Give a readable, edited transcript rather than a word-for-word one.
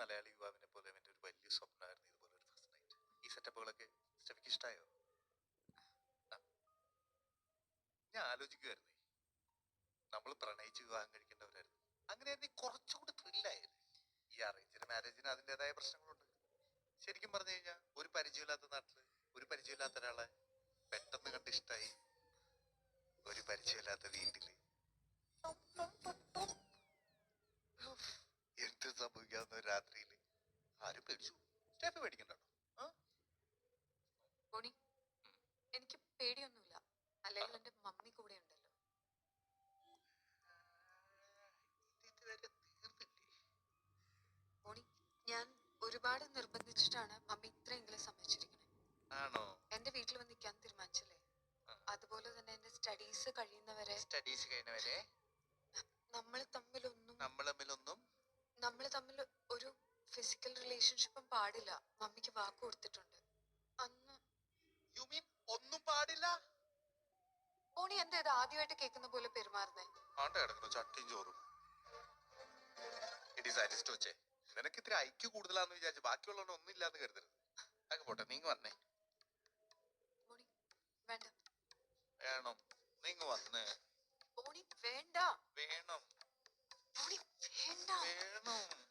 മലയാളി യുവാവിനെ പോലെ അവൻ്റെ ഒരു വലിയ സ്വപ്നമായിരുന്നു ഇതുപോലെ ഒരു ഫസ്റ്റ് നൈറ്റ്. ഈ സെറ്റപ്പുകളൊക്കെ സ്റ്റെഫിക്ക് ഇഷ്ടമായോ? ഞാൻ ആലോചിക്കുമായിരുന്നേ, നമ്മൾ പ്രണയിച്ച് വിവാഹം കഴിക്കേണ്ടവരായിരുന്നു. അങ്ങനെയായിരുന്നു കുറച്ചുകൂടി ത്രില്ലായിരുന്നു. ഈ അറേഞ്ച്ഡ് മാരേജിന് അതിൻ്റെതായ പ്രശ്നങ്ങളുണ്ട്. ശരിക്കും പറഞ്ഞു കഴിഞ്ഞാൽ ഒരു പരിചയമില്ലാത്ത നാട്ടില് ഒരു പരിചയമില്ലാത്ത ഒരാളെ പെട്ടെന്ന് കണ്ട് ഇഷ്ടമായി, ഒരു പരിചയമില്ലാത്ത വീട്ടില് എന്ത് സംഭവിക്കാവുന്ന ഒരു രാത്രിയില് ആരും പേടിച്ചു. സ്റ്റെഫ് പേടിക്കണ്ടോ? ബോണി, എനിക്ക് പേടിയൊന്നുമില്ല. അല്ലെങ്കിൽ എന്റെ മമ്മി കൂടെ ഉണ്ടല്ലോ. ബോണി, ഞാൻ ഒരുപാട് നിർബന്ധിച്ചിട്ടാണ് മമ്മി ഇത്രയെങ്കിലും സമ്മതിച്ചിരിക്കണേ. ആണോ? എന്റെ വീട്ടിൽ വന്ന് നിൽക്കാൻ തീരുമാനിച്ചില്ലേ, അതുപോലെ തന്നെ എന്റെ സ്റ്റഡീസ് കഴിയുന്നവരെ നമ്മൾ തമ്മിൽ ഒരു ഫിസിക്കൽ റിലേഷൻഷിപ്പും പാടില്ല. മമ്മിക്ക് വാക്ക് കൊടുത്തിട്ടുണ്ട്. അന്ന് ഒന്നും പാടില്ല. ബോണി എന്താ ഇത് ആദ്യമായിട്ട് കേൾക്കുന്ന പോലെ പെരുമാറുന്നേ? ചട്ടിയും ചോറും വെച്ചേ നിനക്ക് ഇത്തിരി ഐക്യ കൂടുതലാന്ന് വിചാരിച്ചു ബാക്കിയുള്ളവന് ഒന്നും ഇല്ലാന്ന് കരുതരുത്. അതൊക്കെ പോട്ടെ, നീങ്ങ് വന്നേ. ബോണി വേണ്ട. വേണം, നീങ്ങ് വന്നേ. ബോണി വേണ്ട. വേണം. ബോണി വേണ്ട. വേണം.